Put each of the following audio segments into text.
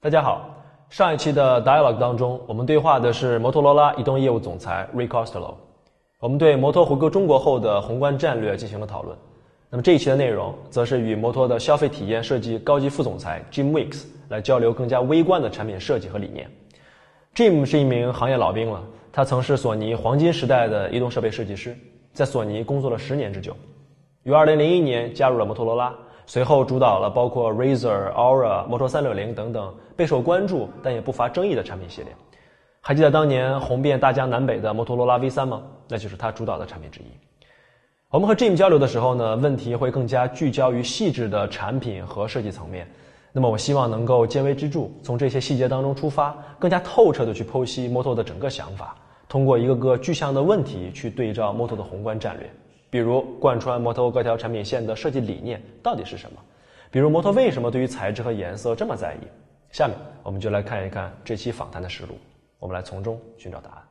大家好，上一期的 Dialogue 当中，我们对话的是摩托罗拉移动业务总裁 Ray Costello。我们对摩托回归中国后的宏观战略进行了讨论。那么这一期的内容，则是与摩托的消费体验设计高级副总裁 Jim Wicks 来交流更加微观的产品设计和理念。Jim 是一名行业老兵了，他曾是索尼黄金时代的移动设备设计师，在索尼工作了10年之久，于2001年加入了摩托罗拉。随后主导了包括 Razr、Aura、Moto 360等等备受关注但也不乏争议的产品系列。还记得当年红遍大江南北的摩托罗拉 V3 吗？那就是他主导的产品之一。我们和 Jim 交流的时候呢，问题会更加聚焦于细致的产品和设计层面。那么我希望能够见微知著，从这些细节当中出发，更加透彻地去剖析摩托的整个想法，通过一个个具象的问题去对照摩托的宏观战略。比如贯穿摩托各条产品线的设计理念到底是什么？比如摩托为什么对于材质和颜色这么在意？下面我们就来看一看这期访谈的实录，我们来从中寻找答案。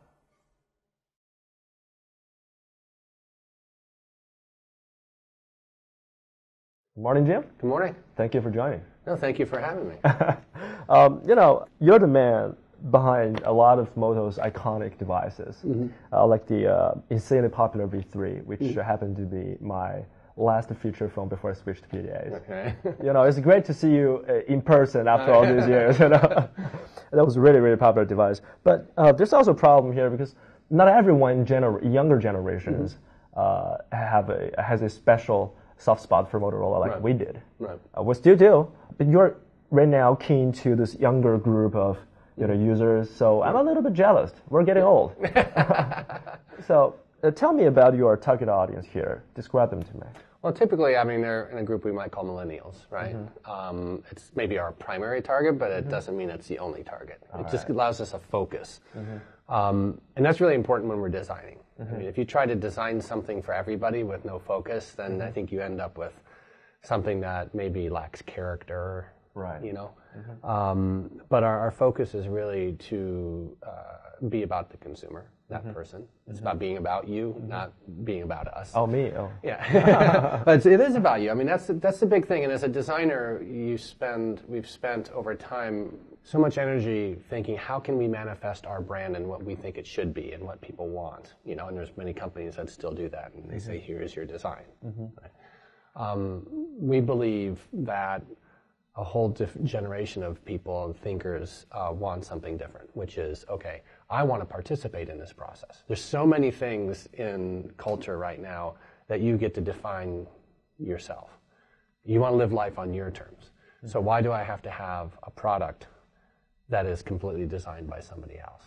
Good morning, Jim. Good morning. Thank you for joining. No, thank you for having me. You're the man behind a lot of Moto's iconic devices, like the insanely popular V3, which happened to be my last feature phone before I switched to PDAs. Okay. It's great to see you in person after all these years. That was a really, really popular device. But there's also a problem here because not everyone in younger generations has a special soft spot for Motorola like we did. Right. We still do, but you're right now keen to this younger group of users, so I'm a little bit jealous. We're getting old. So tell me about your target audience here. Describe them to me. Well, typically, they're in a group we might call millennials, right? It's maybe our primary target, but it doesn't mean it's the only target. It just allows us a focus. And that's really important when we're designing. If you try to design something for everybody with no focus, then I think you end up with something that maybe lacks character, right? But our focus is really to be about the consumer, that person. It's about being about you, not being about us. Oh, me? Oh. Yeah. But it is about you. That's the big thing. And as a designer, we've spent over time so much energy thinking, how can we manifest our brand and what we think it should be and what people want? And there's many companies that still do that. And they say, here's your design. Right? We believe that a whole generation of people and thinkers want something different, which is, okay, I want to participate in this process. There's so many things in culture right now that you get to define yourself. You want to live life on your terms. So why do I have to have a product that is completely designed by somebody else?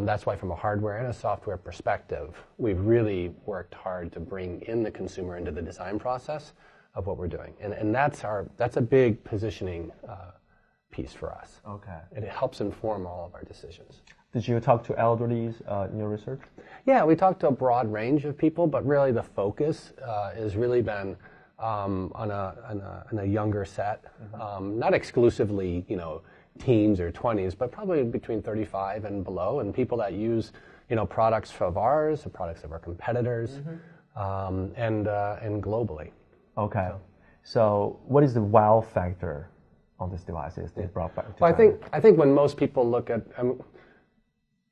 That's why from a hardware and a software perspective, we've really worked hard to bring in the consumer into the design process of what we're doing. And that's a big positioning piece for us. Okay. And it helps inform all of our decisions. Did you talk to elderlies in your research? Yeah, we talked to a broad range of people, but really the focus has really been on a younger set. Not exclusively, teens or 20s, but probably between 35 and below, and people that use, products of ours, or products of our competitors, and globally. Okay. So what is the wow factor on this device? Is it brought back to Well, I think when most people look at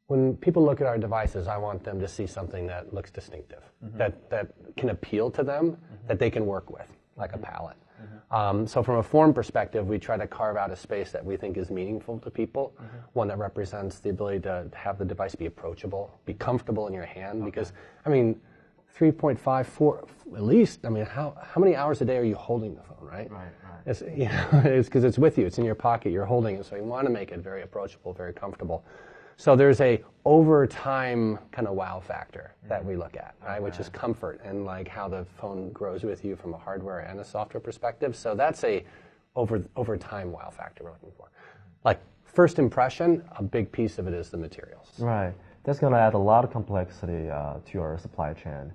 when people look at our devices, I want them to see something that looks distinctive, that can appeal to them, that they can work with, like a palette. So from a form perspective, we try to carve out a space that we think is meaningful to people, one that represents the ability to have the device be approachable, be comfortable in your hand, because 3.5, 4, at least. How many hours a day are you holding the phone, right? Right. It's because it's with you. It's in your pocket. You're holding it, so you want to make it very approachable, very comfortable. So there's a over time kind of wow factor that we look at, right? Which is comfort and like how the phone grows with you from a hardware and a software perspective. So that's a over time wow factor we're looking for. Like first impression, a big piece of it is the materials. Right. That's going to add a lot of complexity to your supply chain.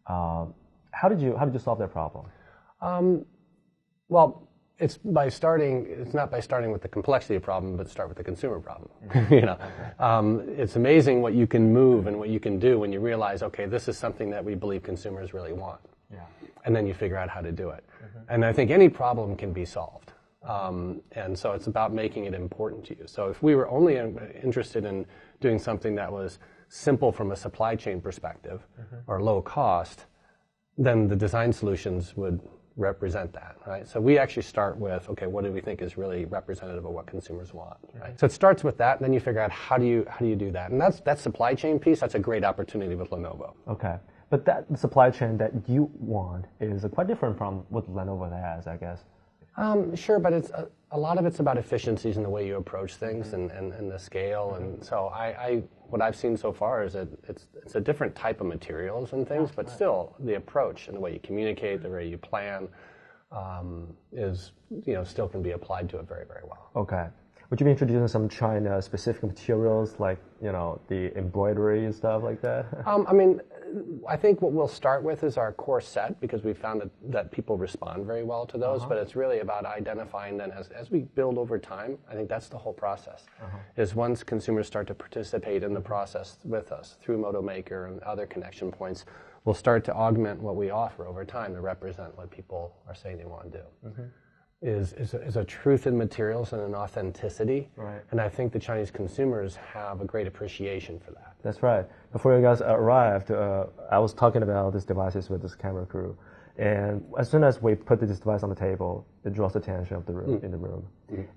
How did you solve that problem? Well, it's not by starting with the complexity problem, but start with the consumer problem. It's amazing what you can move and what you can do when you realize, okay, this is something that we believe consumers really want. Yeah. And then you figure out how to do it. And I think any problem can be solved. And so it's about making it important to you. So if we were only interested in doing something that was simple from a supply chain perspective or low cost, then the design solutions would represent that, right? So we actually start with, okay, what do we think is really representative of what consumers want, right? So it starts with that, and then you figure out how do you do that? And that supply chain piece, that's a great opportunity with Lenovo. Okay. But that supply chain that you want is quite different from what Lenovo has, I guess. Sure, but it's a lot of it's about efficiencies in the way you approach things and the scale. And so what I've seen so far is that it's a different type of materials and things, but still the approach and the way you communicate, the way you plan, is still can be applied to it very, very well. Okay. Would you be introducing some China-specific materials like the embroidery and stuff like that? I think what we'll start with is our core set, because we found that people respond very well to those, but it's really about identifying then as we build over time. I think that's the whole process, is once consumers start to participate in the process with us through Moto Maker and other connection points, we'll start to augment what we offer over time to represent what people are saying they want to do. Is a truth in materials and an authenticity. Right. And I think the Chinese consumers have a great appreciation for that. That's right. Before you guys arrived, I was talking about these devices with this camera crew. And as soon as we put this device on the table, it draws the attention of the room, in the room.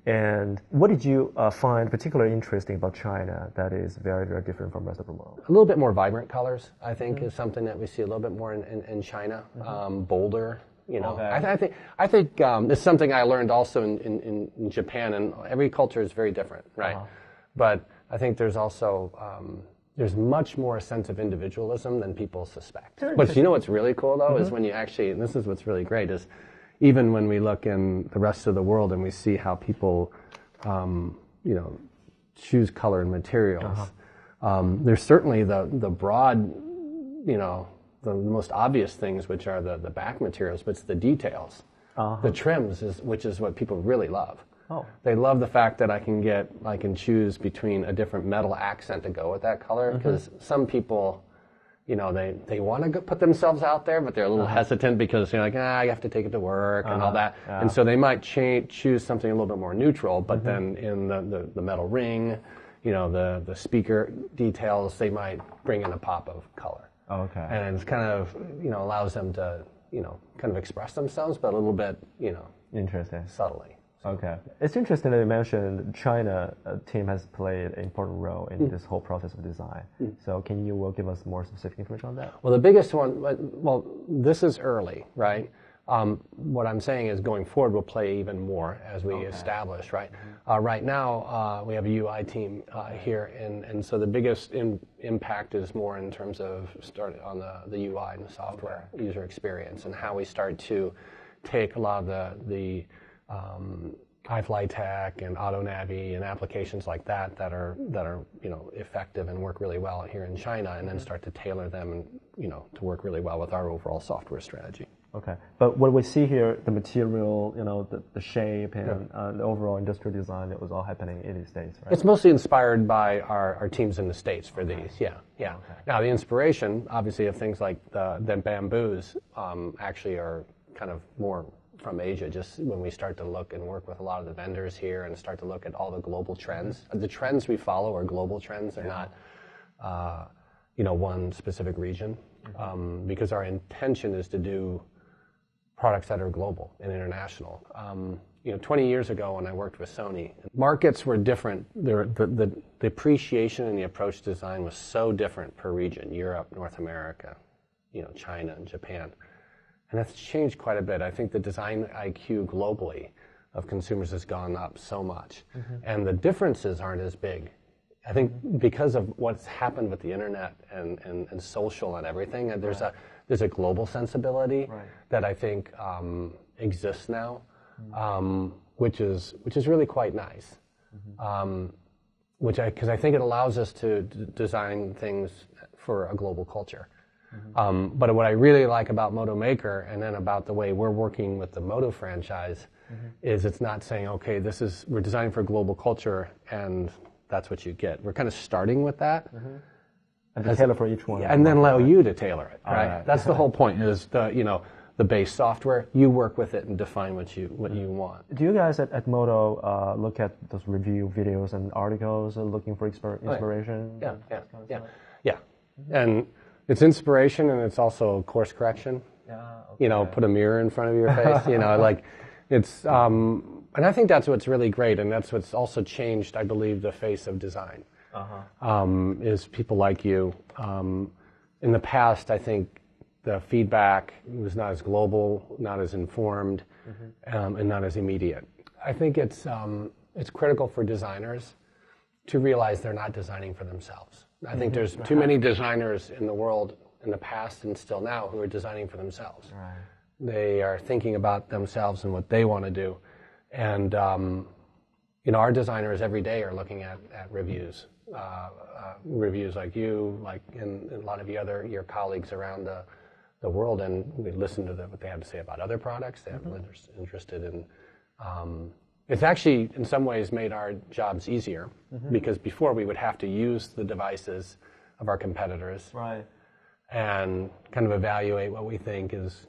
And what did you find particularly interesting about China that is very, very different from the rest of the world? A little bit more vibrant colors, I think, is something that we see a little bit more in China. Bolder. Okay. I think it's something I learned also in Japan, and every culture is very different, right? But I think there's also there's much more a sense of individualism than people suspect. But you know what's really cool though is when you actually, and this is what's really great, is even when we look in the rest of the world and we see how people choose color and materials, there's certainly the broad, the most obvious things, which are the back materials, but it's the details. The trims, which is what people really love. They love the fact that I can choose between a different metal accent to go with that color, because some people, they want to put themselves out there, but they're a little hesitant because they're like, you have to take it to work and all that. And so they might choose something a little bit more neutral, but then in the metal ring, the speaker details, they might bring in a pop of color. Okay. And it's kind of, allows them to, kind of express themselves, but a little bit, Interesting. subtly. Okay. It's interesting that you mentioned China team has played an important role in this whole process of design. So can you give us more specific information on that? Well, the biggest one, this is early, right? What I'm saying is going forward, we'll play even more as we establish, right? Right now, we have a UI team here, and so the biggest impact is more in terms of starting on the UI and the software user experience, and how we start to take a lot of the iFlyTech and AutoNavi and applications like that are effective and work really well here in China, and then start to tailor them and to work really well with our overall software strategy. Okay, but what we see here, the material, the shape and the overall industrial design, it was all happening in the States, right? It's mostly inspired by our teams in the States for these, yeah. Okay. Now the inspiration, obviously, of things like the bamboos actually are kind of more from Asia, just when we start to look and work with a lot of the vendors here and start to look at all the global trends. The trends we follow are global trends. They're not, one specific region, because our intention is to do products that are global and international. 20 years ago when I worked with Sony, markets were different. The appreciation and the approach to design was so different per region: Europe, North America, China and Japan. And that's changed quite a bit. I think the design IQ globally of consumers has gone up so much. And the differences aren't as big. I think because of what's happened with the internet and social and everything, there's a global sensibility that I think exists now, which is really quite nice. Because I think it allows us to design things for a global culture. But what I really like about Moto Maker, and then about the way we're working with the Moto franchise, is it's not saying, okay, we're designing for global culture and that's what you get. We're kind of starting with that. And to tailor for each one. And then allow you to tailor it, right? That's the whole point, is the the base software. You work with it and define what you want. Do you guys at Moto look at those review videos and articles looking for inspiration? Yeah. And it's inspiration and it's also course correction. Okay. Put a mirror in front of your face. Like it's. And I think that's what's really great, and that's what's also changed, I believe, the face of design. Is people like you. In the past, I think the feedback was not as global, not as informed, and not as immediate. I think it's critical for designers to realize they're not designing for themselves. I think there's too many designers in the world in the past and still now who are designing for themselves. Right. They are thinking about themselves and what they want to do. And, our designers every day are looking at reviews. Reviews like you, like in a lot of your colleagues around the world, and we listen to what they have to say about other products. They're interested in. It's actually, in some ways, made our jobs easier because before we would have to use the devices of our competitors, right, and kind of evaluate what we think is,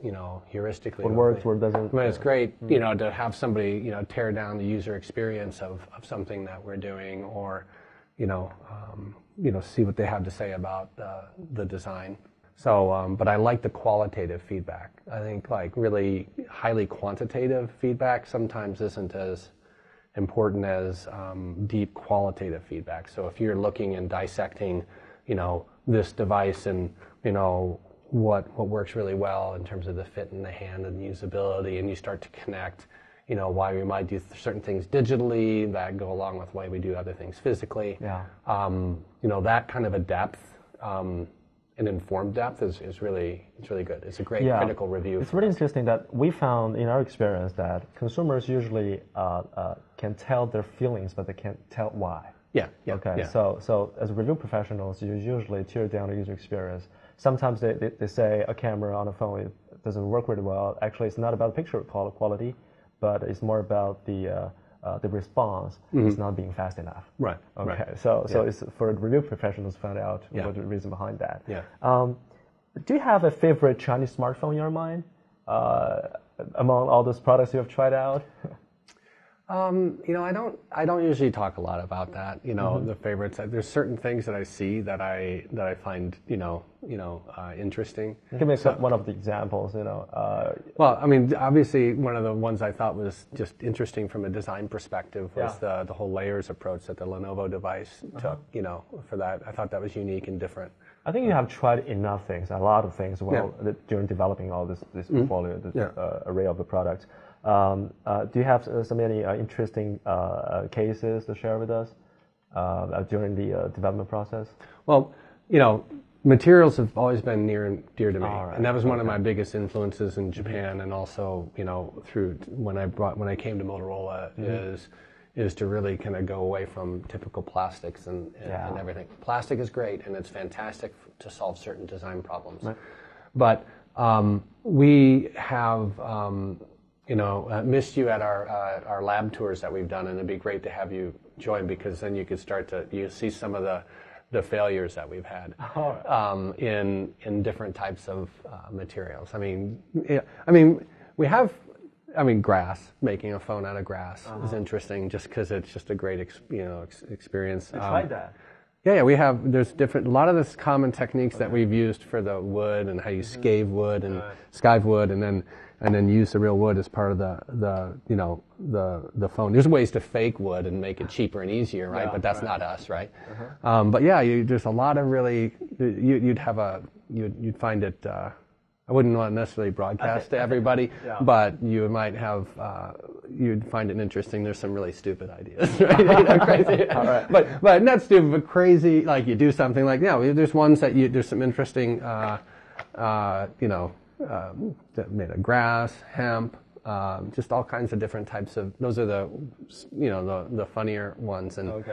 heuristically. What works, what doesn't. I mean, it's great, to have somebody, tear down the user experience of something that we're doing, or, see what they have to say about the design. So, but I like the qualitative feedback. I think like really highly quantitative feedback sometimes isn't as important as deep qualitative feedback. So if you're looking and dissecting, this device and, what works really well in terms of the fit in the hand and usability, and you start to connect, why we might do certain things digitally that go along with why we do other things physically. Yeah. That kind of a depth, an informed depth it's really good. It's a great critical review. It's really interesting that we found in our experience that consumers usually can tell their feelings, but they can't tell why. Yeah. Okay. Yeah. So as review professionals, you usually tear down the user experience. Sometimes they say a camera on a phone doesn't work really well. Actually, it's not about picture quality, but it's more about the response is not being fast enough. Right. Okay. Right. So it's for review professionals to find out what the reason behind that. Yeah. Do you have a favorite Chinese smartphone in your mind among all those products you have tried out? I don't usually talk a lot about that. The favorites. There's certain things that I see that I find interesting. Give me one of the examples. Well, I mean, obviously, one of the ones I thought was just interesting from a design perspective was the whole layers approach that the Lenovo device took. For that, I thought that was unique and different. I think you have tried enough things, a lot of things, during developing all this portfolio, array of the products. Do you have so many interesting cases to share with us during the development process? Well, materials have always been near and dear to me, right. and that was one of my biggest influences in Japan, and also through when I came to Motorola is to really kind of go away from typical plastics and everything. Plastic is great, and it's fantastic to solve certain design problems, right. But we have. Missed you at our lab tours that we've done, and it'd be great to have you join because then you could start to see some of the failures that we've had in different types of materials. I mean, we have. Grass, making a phone out of grass is interesting just because it's just a great experience. I tried that. Yeah, we have. There's a lot of this common techniques that we've used for the wood and how you scave wood and skive wood, and then use the real wood as part of the phone. There's ways to fake wood and make it cheaper and easier, right? But that's not us, right? But there's a lot of really. You'd find it. I wouldn't want to necessarily broadcast to everybody, but you might have. You'd find it interesting. There's some really stupid ideas, right? Crazy. All right. But not stupid, but crazy. Like you do something like there's ones that there's some interesting. That made of grass, hemp, just all kinds of different types of. Those are the funnier ones, and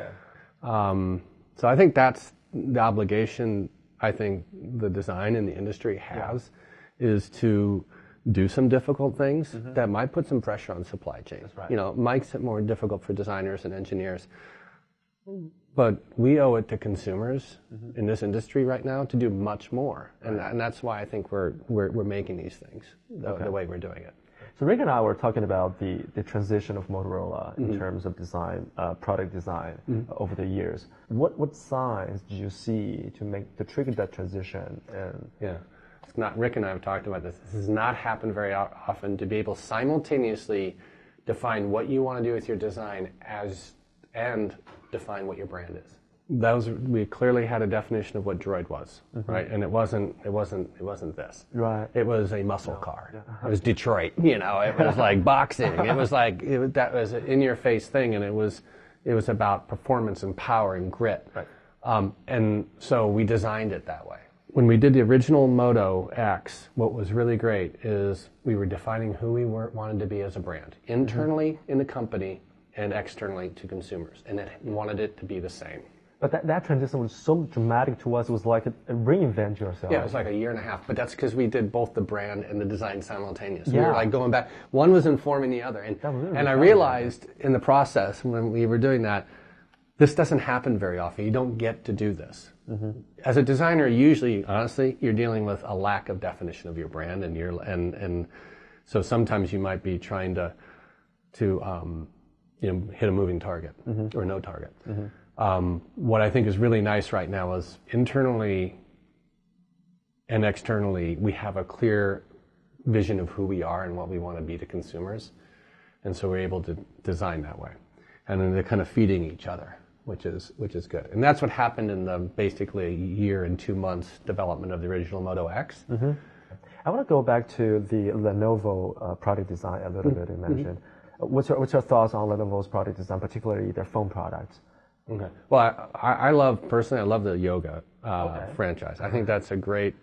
so I think that's the obligation. I think the design and the industry has is to do some difficult things that might put some pressure on supply chain. That's right. Makes it more difficult for designers and engineers. But we owe it to consumers in this industry right now to do much more, and that's why I think we're making these things the way we're doing it. So Rick and I were talking about the transition of Motorola in terms of design, product design over the years. What signs did you see to trigger that transition? And It's not. Rick and I have talked about this. This does not happen very often, to be able to simultaneously define what you want to do with your design and define what your brand is. We clearly had a definition of what Droid was, right? And it wasn't this. Right. It was a muscle car. Yeah. It was Detroit. It was like boxing. It was like that was an in-your-face thing, and it was about performance and power and grit. Right. And so we designed it that way. When we did the original Moto X, what was really great is we were defining who we wanted to be as a brand, internally in the company and externally to consumers, and it wanted it to be the same. But that transition was so dramatic to us. It was like a reinvent yourself. Yeah, it was like a year and a half. But that's because we did both the brand and the design simultaneously. Yeah. We were like going back. One was informing the other. And I realized in the process when we were doing that, this doesn't happen very often. You don't get to do this. As a designer, usually, honestly, you're dealing with a lack of definition of your brand, and so sometimes you might be trying to hit a moving target or no target. What I think is really nice right now is internally and externally, we have a clear vision of who we are and what we want to be to consumers. And so we're able to design that way. And then they're kind of feeding each other, which is good. And that's what happened in the basically a year and 2 months development of the original Moto X. I want to go back to the Lenovo product design a little bit you mentioned. What's your thoughts on Lenovo's product design, particularly their phone products? Okay. Well, I love the Yoga franchise. I think that's a great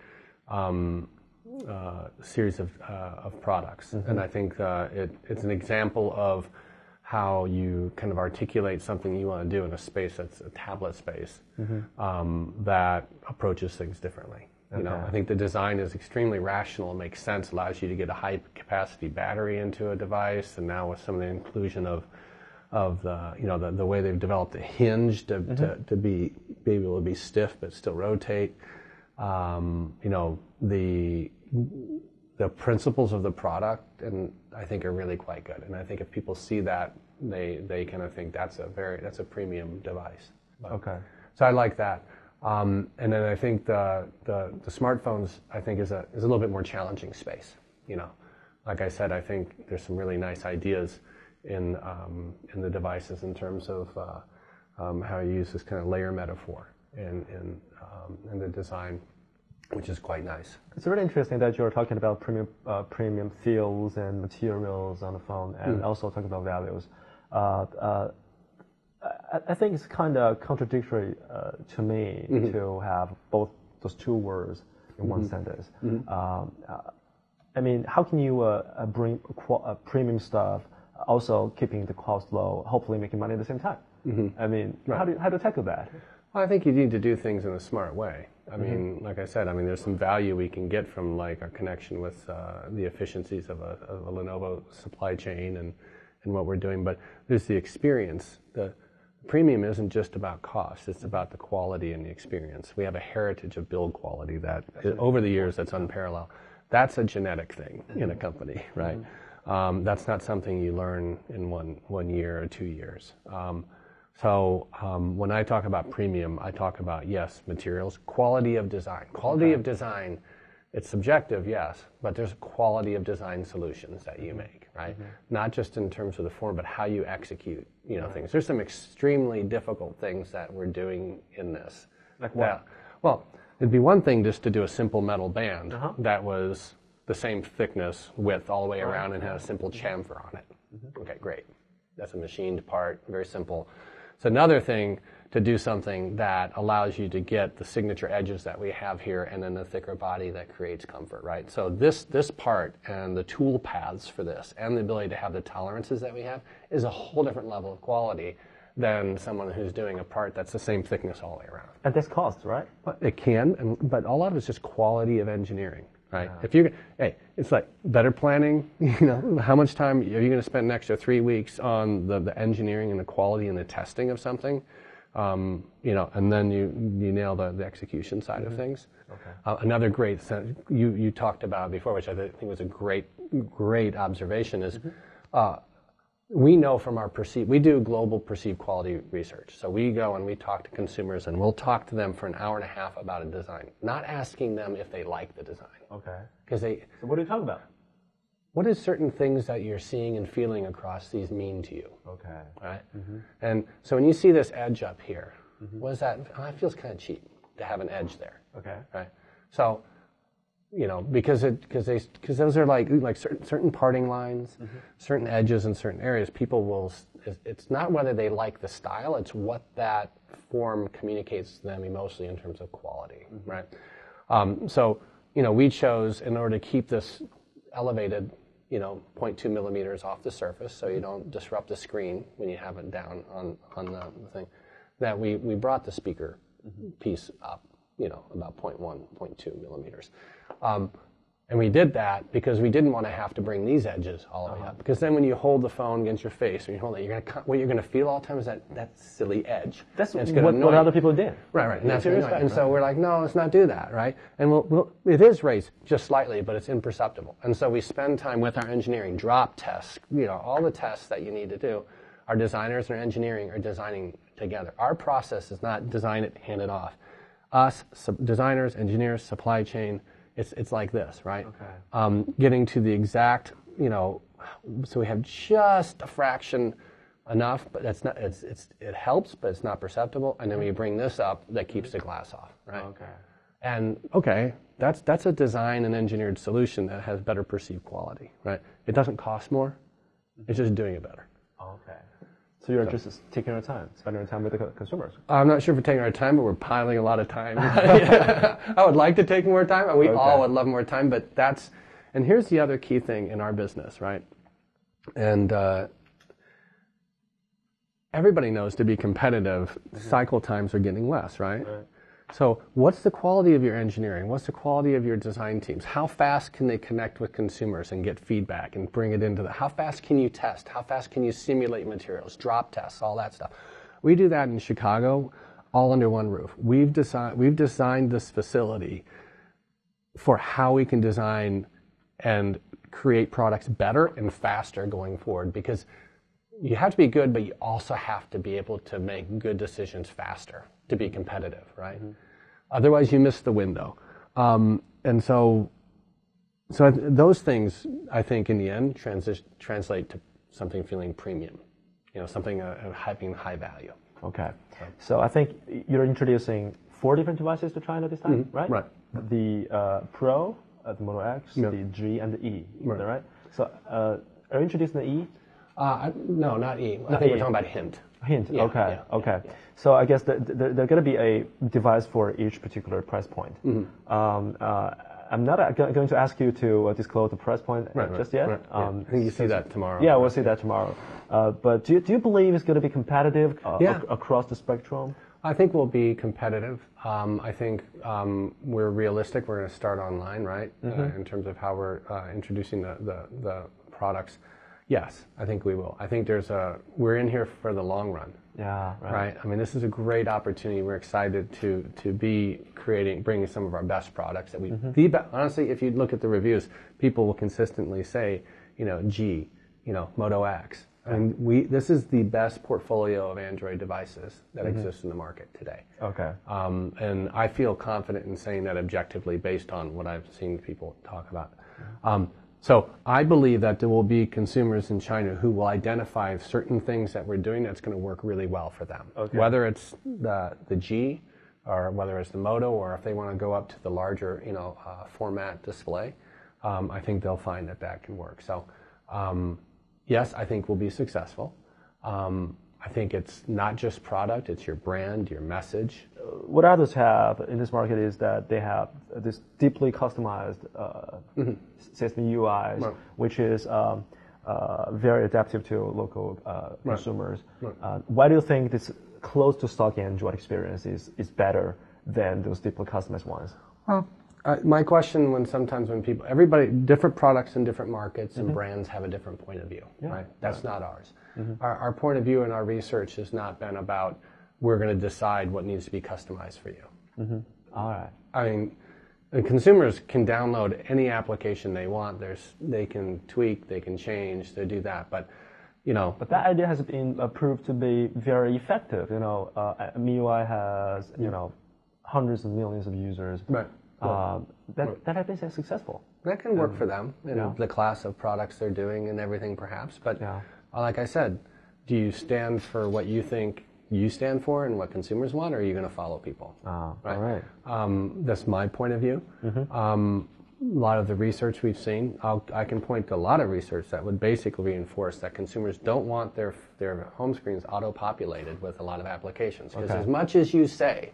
series of products, and I think it's an example of how you kind of articulate something you want to do in a space that's a tablet space that approaches things differently. I think the design is extremely rational, it makes sense, allows you to get a high capacity battery into a device, and now with some of the inclusion of the way they've developed the hinge to be able to be stiff but still rotate. The principles of the product, and I think are really quite good. And I think if people see that, they kind of think that's a premium device. Okay. So I like that. And then I think the smartphones I think is a little bit more challenging space. Like I said, I think there's some really nice ideas in the devices in terms of how you use this kind of layer metaphor in the design, which is quite nice. It's really interesting that you're talking about premium feels and materials on the phone, and also talking about values. I think it's kind of contradictory to me to have both those two words in one sentence. I mean, how can you bring premium stuff, also keeping the cost low, hopefully making money at the same time? I mean, how do you tackle that? Well, I think you need to do things in a smart way. I mean, like I said, there's some value we can get from like our connection with the efficiencies of a Lenovo supply chain and what we're doing, but there's the experience. The premium isn't just about cost, it's about the quality and the experience. We have a heritage of build quality that over the years that's unparalleled. That's a genetic thing in a company, right? That's not something you learn in one year or 2 years. So when I talk about premium, I talk about, yes, materials, quality of design. Quality of design, it's subjective, yes, but there's quality of design solutions that you make, right? Not just in terms of the form, but how you execute, things. There's some extremely difficult things that we're doing in this. Like what? Well, it'd be one thing just to do a simple metal band that was the same thickness, width all the way around and had a simple chamfer on it. Okay, great. That's a machined part, very simple. It's another thing to do something that allows you to get the signature edges that we have here and then the thicker body that creates comfort, right? So this part and the tool paths for this and the ability to have the tolerances that we have is a whole different level of quality than someone who's doing a part that's the same thickness all the way around. And this costs, right? Well, it can, but a lot of it's just quality of engineering. Right. It's like better planning. How much time are you going to spend an extra 3 weeks on the engineering and the quality and the testing of something? and then you nail the execution side of things. Okay. Another great thing you talked about before, which I think was a great observation, is we know from we do global perceived quality research. So we go and we talk to consumers, and we'll talk to them for an hour and a half about a design, not asking them if they like the design. Okay. So what are you talking about? What is certain things that you're seeing and feeling across these mean to you? Okay. Right? And so when you see this edge up here, what is that? Oh, it feels kind of cheap to have an edge there. Okay. Right? So, because those are like certain parting lines, certain edges in certain areas, people will, it's not whether they like the style, it's what that form communicates to them emotionally in terms of quality, right? So, we chose, in order to keep this elevated, 0.2 millimeters off the surface, so you don't disrupt the screen when you have it down on the thing, that we brought the speaker piece up, about 0.1, 0.2 millimeters. And we did that because we didn't want to have to bring these edges all the way up. Because then when you hold the phone against your face, when you hold it, what you're going to feel all the time is that silly edge. That's what other people did. Right. And that's and so we're like, no, let's not do that, right? And it is raised just slightly, but it's imperceptible. And so we spend time with our engineering, drop tests, all the tests that you need to do. Our designers and our engineering are designing together. Our process is not design it, hand it off. Us, designers, engineers, supply chain, it's like this, right? Okay. Getting to the exact, so we have just a fraction enough, but that's not. It helps, but it's not perceptible. And then when you bring this up, that keeps the glass off, right? Okay. And that's a design and engineered solution that has better perceived quality, right? It doesn't cost more. It's just doing it better. Okay. So you're just taking our time, spending our time with the consumers. I'm not sure if we're taking our time, but we're piling a lot of time. I would like to take more time, and we all would love more time, but and here's the other key thing in our business, right? And everybody knows to be competitive, cycle times are getting less, right? So what's the quality of your engineering? What's the quality of your design teams? How fast can they connect with consumers and get feedback and bring it into how fast can you test? How fast can you simulate materials, drop tests, all that stuff? We do that in Chicago, all under one roof. We've designed this facility for how we can design and create products better and faster going forward, because you have to be good, but you also have to be able to make good decisions faster to be competitive, right? Otherwise, you miss the window. And so those things, I think, in the end, translate to something feeling premium, something having high value. Okay. So I think you're introducing 4 different devices to China this time, right? Right. The Pro, the Moto X, the G, and the E. Right. Is that right? So are you introducing the E? No, not E. I think we're talking about Hint. Hint. Yeah, okay. Yeah. So I guess there's going to be a device for each particular price point. I'm not going to ask you to disclose the price point just yet. Right. I think you see that tomorrow. Yeah, we'll see that tomorrow. But do you believe it's going to be competitive across the spectrum? I think we'll be competitive. I think we're realistic. We're going to start online, right? In terms of how we're introducing the products. Yes, I think we will. I think we're in here for the long run. Yeah, right. I mean, this is a great opportunity. We're excited to be bringing some of our best products that honestly, if you look at the reviews, people will consistently say, G, Moto X. And this is the best portfolio of Android devices that exists in the market today. Okay. And I feel confident in saying that objectively based on what I've seen people talk about. So I believe that there will be consumers in China who will identify certain things that we're doing that's going to work really well for them. Okay. Whether it's the G, or whether it's the Moto, or if they want to go up to the larger, format display, I think they'll find that can work. So, yes, I think we'll be successful. I think it's not just product, it's your brand, your message. What others have in this market is that they have this deeply customized system UIs, which is very adaptive to local consumers. Why do you think this close to stock Android experience is better than those deeply customized ones? My question when everybody, different products in different markets and brands have a different point of view, right? That's not ours. Our point of view in our research has not been about we're going to decide what needs to be customized for you. All right. I mean, the consumers can download any application they want. They can tweak, they can change, they do that. But, But that idea has been proved to be very effective. MIUI has, hundreds of millions of users. Right. That has been successful. That can work for them in the class of products they're doing and everything, perhaps. But like I said, do you stand for what you think you stand for and what consumers want, or are you going to follow people? Right. All right. That's my point of view. A lot of the research we've seen, I can point to a lot of research that would basically reinforce that consumers don't want their home screens auto-populated with a lot of applications. Because as much as you say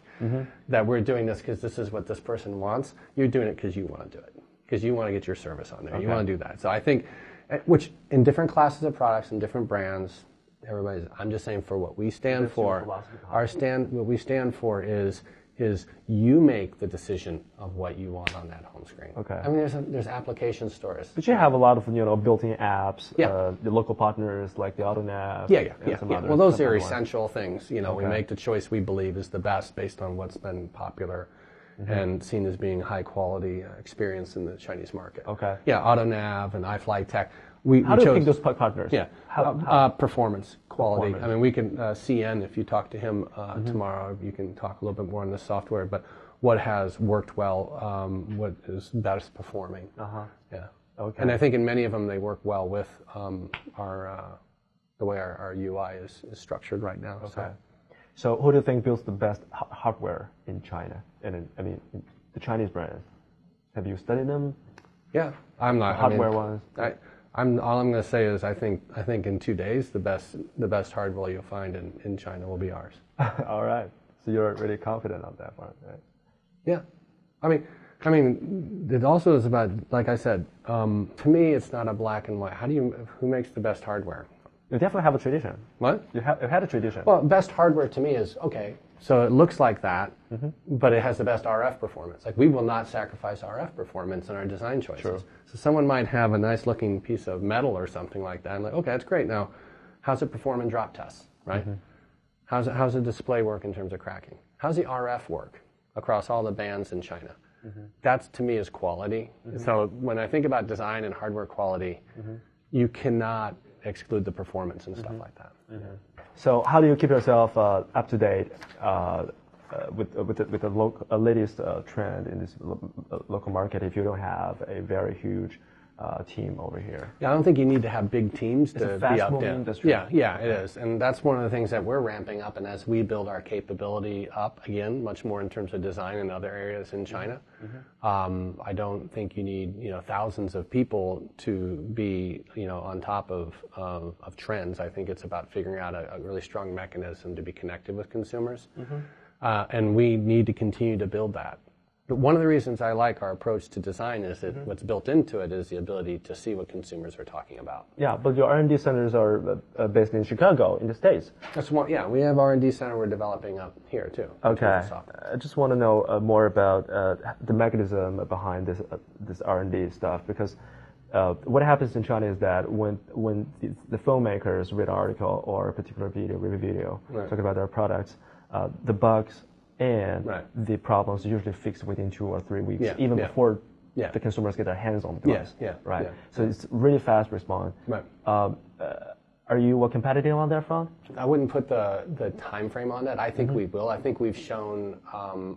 that we're doing this because this is what this person wants, you're doing it because you want to do it. Because you want to get your service on there. You want to do that. So I think, which in different classes of products and different brands, I'm just saying for what we stand for, what we stand for is you make the decision of what you want on that home screen. Okay. I mean, there's application stores. But you have a lot of built-in apps. The local partners like the AutoNav. Yeah. Well, those are essential things. We make the choice we believe is the best based on what's been popular and seen as being high quality experience in the Chinese market. Okay. Yeah, AutoNav and iFlyTech. How do you pick those partners? Yeah. Performance, quality. I mean, we can, CN, if you talk to him tomorrow, you can talk a little bit more on the software, but what has worked well, what is best performing. Yeah. Okay. And I think in many of them, they work well with the way our UI is structured right now. Okay. So who do you think builds the best hardware in China? And the Chinese brands. Have you studied them? Yeah. I'm not. Hardware ones? All I'm going to say is I think in 2 days the best hardware you'll find in China will be ours. All right. So you're really confident on that part, right? Yeah. I mean, it also is about, like I said, to me it's not a black and white. Who makes the best hardware? You definitely have a tradition. What? You've had a tradition. Well, best hardware to me is, okay, so it looks like that, but it has the best RF performance. Like, we will not sacrifice RF performance in our design choices. True. So someone might have a nice looking piece of metal or something like that. I'm like, okay, that's great. Now, how's it perform in drop tests, right? How's the display work in terms of cracking? How's the RF work across all the bands in China? That's, to me, is quality. So when I think about design and hardware quality, you cannot exclude the performance and stuff like that. So how do you keep yourself up to date with the latest trend in this local market if you don't have a very huge team over here? Yeah, I don't think you need to have big teams to be up there. Industry. Yeah, it is. And that's one of the things that we're ramping up. And as we build our capability up, again, much more in terms of design and other areas in China, I don't think you need thousands of people to be on top of trends. I think it's about figuring out a really strong mechanism to be connected with consumers. And we need to continue to build that. But one of the reasons I like our approach to design is that what's built into it is the ability to see what consumers are talking about. Yeah, but your R&D centers are based in Chicago, in the States. That's one. Yeah, we have R&D center we're developing up here too. Okay. I just want to know more about the mechanism behind this R&D stuff, because what happens in China is that when the filmmakers read an article or a particular review video, talking about their products, the bugs and the problems are usually fixed within 2 or 3 weeks, even before the consumers get their hands on the device. So it's really fast response. Are you competitive on that front? I wouldn't put the time frame on that. I think we will. I think we've shown.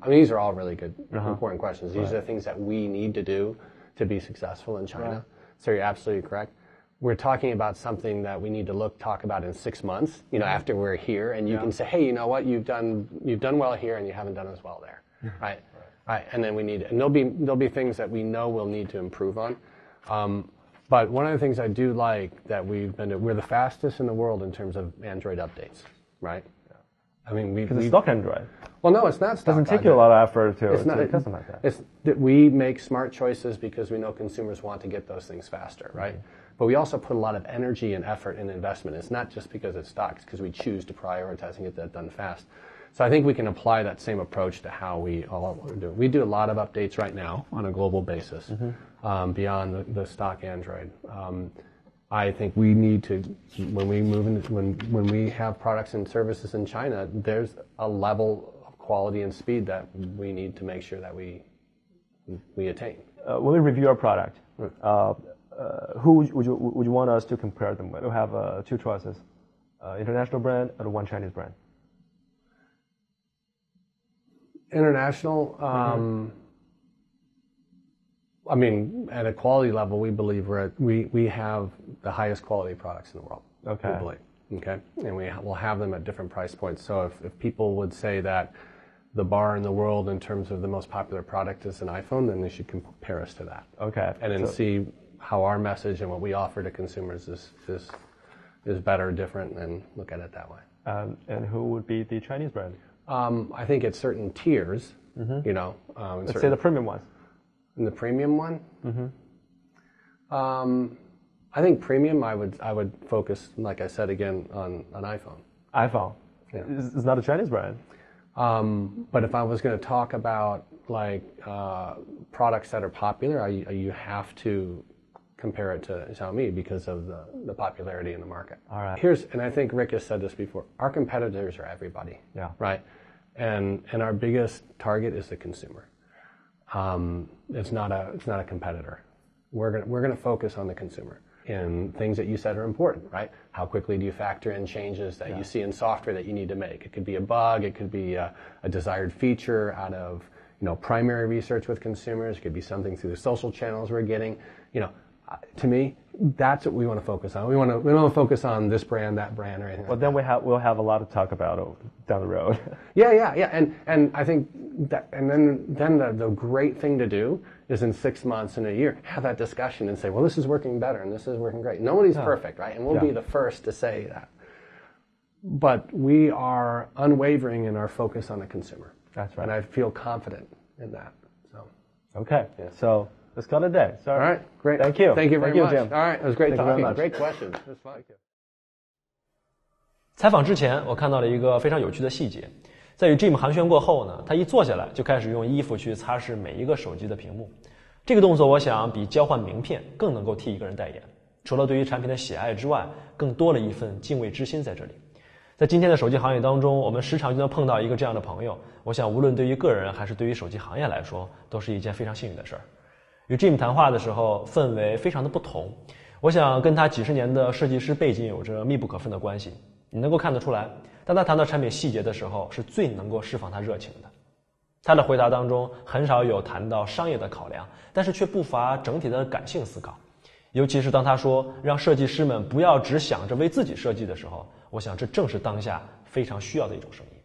These are all really good, important questions. These are the things that we need to do to be successful in China. So you're absolutely correct. We're talking about something that we need to talk about in 6 months, after we're here, and you can say, hey, you know what, you've done well here, and you haven't done as well there, right? And then and there'll be things that we know we'll need to improve on. But one of the things I do like that we're the fastest in the world in terms of Android updates, right? I mean, because it's stock Android. Well, no, it's not stock. It doesn't take you a lot of effort to customize that. It's that we make smart choices because we know consumers want to get those things faster, right? But we also put a lot of energy and effort and investment. It's not just because it's stock, it's because we choose to prioritize and get that done fast. So I think we can apply that same approach to how we do. We do a lot of updates right now on a global basis, beyond the stock Android. I think we need to, when we have products and services in China, there's a level of quality and speed that we need to make sure that we attain. When we review our product, who would you want us to compare them with? We have two choices, international brand and one Chinese brand. International, I mean, at a quality level, we believe we have the highest quality products in the world. Okay. We believe. Okay. And we'll have them at different price points. So if people would say that the bar in the world in terms of the most popular product is an iPhone, then they should compare us to that. Okay. And then see how our message and what we offer to consumers is better, different, and look at it that way. And who would be the Chinese brand? I think at certain tiers, you know. Let's say the premium ones. And the premium one? I think premium, I would focus, like I said again, on iPhone. iPhone. Yeah. It's not a Chinese brand. But if I was going to talk about like products that are popular, you have to compare it to Xiaomi because of the popularity in the market. All right. And I think Rick has said this before, our competitors are everybody. Yeah. Right? And our biggest target is the consumer. It's not a competitor. We're gonna focus on the consumer and things that you said are important, right? How quickly do you factor in changes that you see in software that you need to make? It could be a bug, it could be a desired feature out of primary research with consumers. It could be something through the social channels we're getting. To me, that's what we want to focus on. We don't want to focus on this brand, that brand, or anything. Well, then we'll have a lot to talk about down the road. Yeah. And I think that, and then the great thing to do is in 6 months and a year have that discussion and say, well, this is working better and this is working great. Nobody's perfect, right? And we'll be the first to say that. But we are unwavering in our focus on the consumer. That's right. And I feel confident in that. So. Okay. Yeah. So. Let's call it a day. All right, great. Thank you. Thank you very much. Jim. All right, it was great talking. Great questions. It was fun. 采访之前，我看到了一个非常有趣的细节，在与 Jim 寒暄过后呢，他一坐下来就开始用衣服去擦拭每一个手机的屏幕。这个动作，我想比交换名片更能够替一个人代言。除了对于产品的喜爱之外，更多了一份敬畏之心在这里。在今天的手机行业当中，我们时常就能碰到一个这样的朋友。我想，无论对于个人还是对于手机行业来说，都是一件非常幸运的事儿。与 Jim 谈话的时候，氛围非常的不同。我想跟他几十年的设计师背景有着密不可分的关系。你能够看得出来，当他谈到产品细节的时候，是最能够释放他热情的。他的回答当中很少有谈到商业的考量，但是却不乏整体的感性思考。尤其是当他说让设计师们不要只想着为自己设计的时候，我想这正是当下非常需要的一种声音。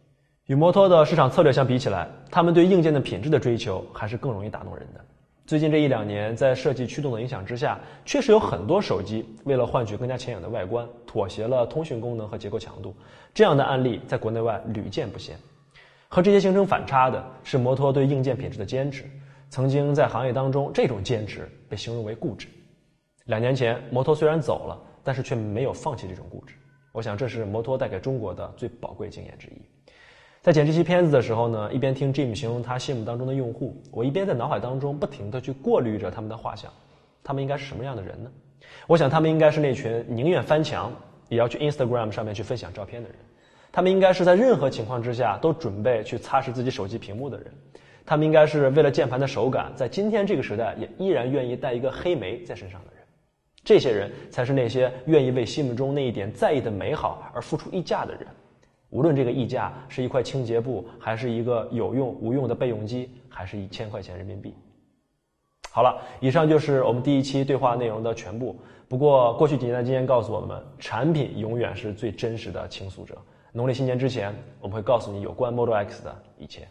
与摩托的市场策略相比起来，他们对硬件的品质的追求还是更容易打动人的。最近这1-2年，在设计驱动的影响之下，确实有很多手机为了换取更加前沿的外观，妥协了通讯功能和结构强度。这样的案例在国内外屡见不鲜。和这些形成反差的是摩托对硬件品质的坚持。曾经在行业当中，这种坚持被形容为固执。2年前，摩托虽然走了，但是却没有放弃这种固执。我想这是摩托带给中国的最宝贵经验之一。在剪这期片子的时候呢，一边听 Jim 形容他心目当中的用户，我一边在脑海当中不停地去过滤着他们的画像。他们应该是什么样的人呢？我想他们应该是那群宁愿翻墙也要去 Instagram 上面去分享照片的人。他们应该是在任何情况之下都准备去擦拭自己手机屏幕的人。他们应该是为了键盘的手感，在今天这个时代也依然愿意带一个黑莓在身上的人。这些人才是那些愿意为心目中那一点在意的美好而付出溢价的人。无论这个溢价是一块清洁布，还是一个有用无用的备用机，还是1000块钱人民币。好了，以上就是我们第1期对话内容的全部。不过过去几年的经验告诉我们，产品永远是最真实的倾诉者。农历新年之前，我们会告诉你有关 Moto X 的一切。